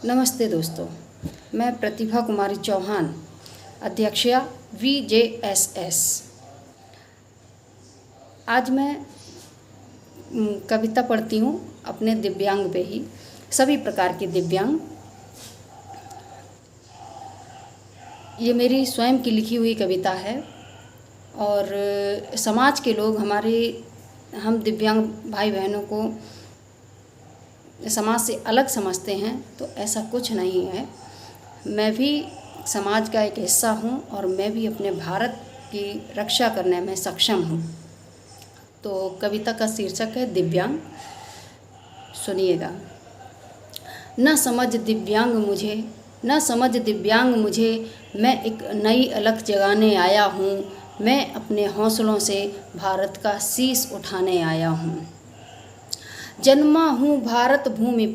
नमस्ते दोस्तों, मैं प्रतिभा कुमारी चौहान, अध्यक्षा VJSS। आज मैं कविता पढ़ती हूँ अपने दिव्यांग पे ही, सभी प्रकार के दिव्यांग। ये मेरी स्वयं की लिखी हुई कविता है और समाज के लोग हम दिव्यांग भाई बहनों को समाज से अलग समझते हैं, तो ऐसा कुछ नहीं है। मैं भी समाज का एक हिस्सा हूँ और मैं भी अपने भारत की रक्षा करने में सक्षम हूँ। तो कविता का शीर्षक है दिव्यांग। सुनिएगा। न समझ दिव्यांग मुझे, मैं एक नई अलख जगाने आया हूँ। मैं अपने हौसलों से भारत का शीश उठाने आया हूँ। जन्मा हूँ भारत भूमि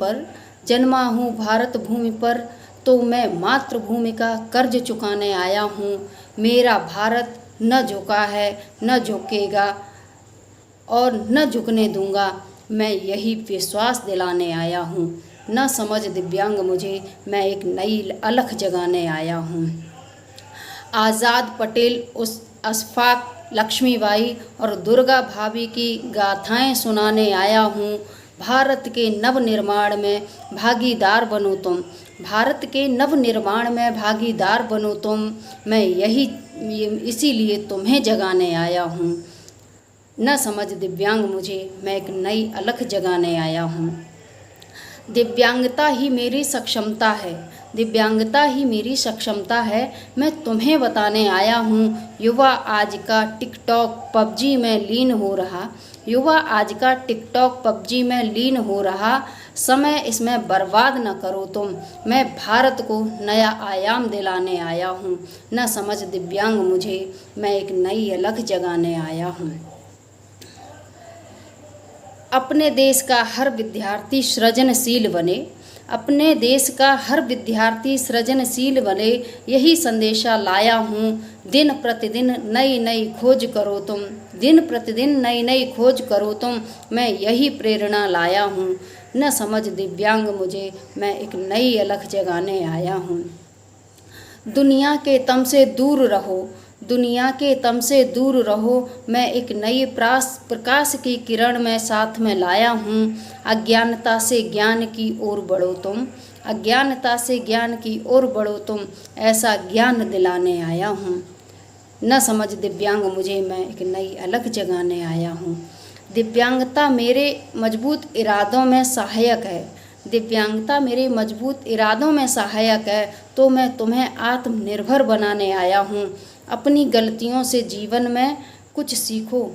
पर, तो मैं मातृभूमि का कर्ज चुकाने आया हूँ। मेरा भारत न झुका है, न झुकेगा और न झुकने दूंगा, मैं यही विश्वास दिलाने आया हूँ। न समझ दिव्यांग मुझे, मैं एक नई अलख जगाने आया हूँ। आज़ाद पटेल, उस अशफाक लक्ष्मीबाई और दुर्गा भाभी की गाथाएं सुनाने आया हूँ। भारत के नवनिर्माण में भागीदार बनो तुम, मैं इसीलिए तुम्हें जगाने आया हूँ। न समझ दिव्यांग मुझे, मैं एक नई अलख जगाने आया हूँ। दिव्यांगता ही मेरी सक्षमता है, मैं तुम्हें बताने आया हूँ। युवा आज का टिकटॉक पबजी में लीन हो रहा, समय इसमें बर्बाद न करो तुम, मैं भारत को नया आयाम दिलाने आया हूँ। न समझ दिव्यांग मुझे, मैं एक नई अलख जगाने आया हूँ। अपने देश का हर विद्यार्थी सृजनशील बने, यही संदेशा लाया हूँ। दिन प्रतिदिन नई खोज करो तुम, मैं यही प्रेरणा लाया हूँ। न समझ दिव्यांग मुझे, मैं एक नई अलख जगाने आया हूँ। दुनिया के तम से दूर रहो, मैं एक नई प्रकाश की किरण में साथ में लाया हूँ। अज्ञानता से ज्ञान की ओर बढ़ो तुम, ऐसा ज्ञान दिलाने आया हूँ। न समझ दिव्यांग मुझे, मैं एक नई अलख जगाने आया हूँ। दिव्यांगता मेरे मजबूत इरादों में सहायक है, तो मैं तुम्हें आत्मनिर्भर बनाने आया हूँ। अपनी गलतियों से जीवन में कुछ सीखो,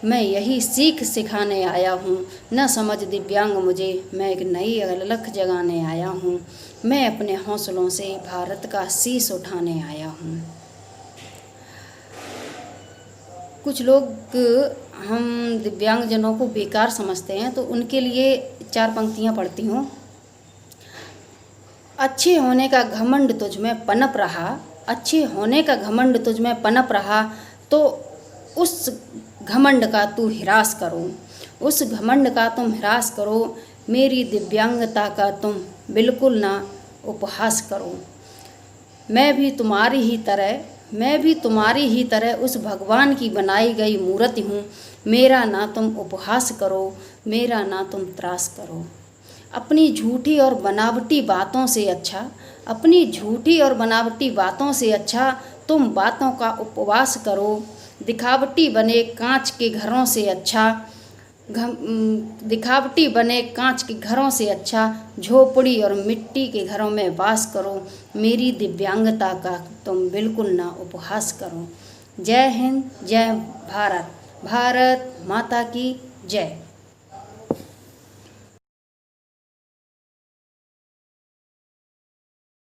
मैं यही सीख सिखाने आया हूँ। न समझ दिव्यांग मुझे, मैं एक नई अलख जगाने आया हूँ। मैं अपने हौसलों से भारत का शीश उठाने आया हूँ। कुछ लोग हम दिव्यांगजनों को बेकार समझते हैं, तो उनके लिए 4 पंक्तियाँ पढ़ती हूँ। अच्छे होने का घमंड तुझ में पनप रहा, तो उस घमंड का तुम हिरास करो। मेरी दिव्यांगता का तुम बिल्कुल ना उपहास करो। मैं भी तुम्हारी ही तरह उस भगवान की बनाई गई मूर्ति हूँ। मेरा ना तुम उपहास करो, मेरा ना तुम त्रास करो। अपनी झूठी और बनावटी बातों से अच्छा तुम बातों का उपवास करो। दिखावटी बने कांच के घरों से अच्छा झोपड़ी और मिट्टी के घरों में वास करो। मेरी दिव्यांगता का तुम बिल्कुल ना उपहास करो। जय हिंद, जय भारत, भारत माता की जय।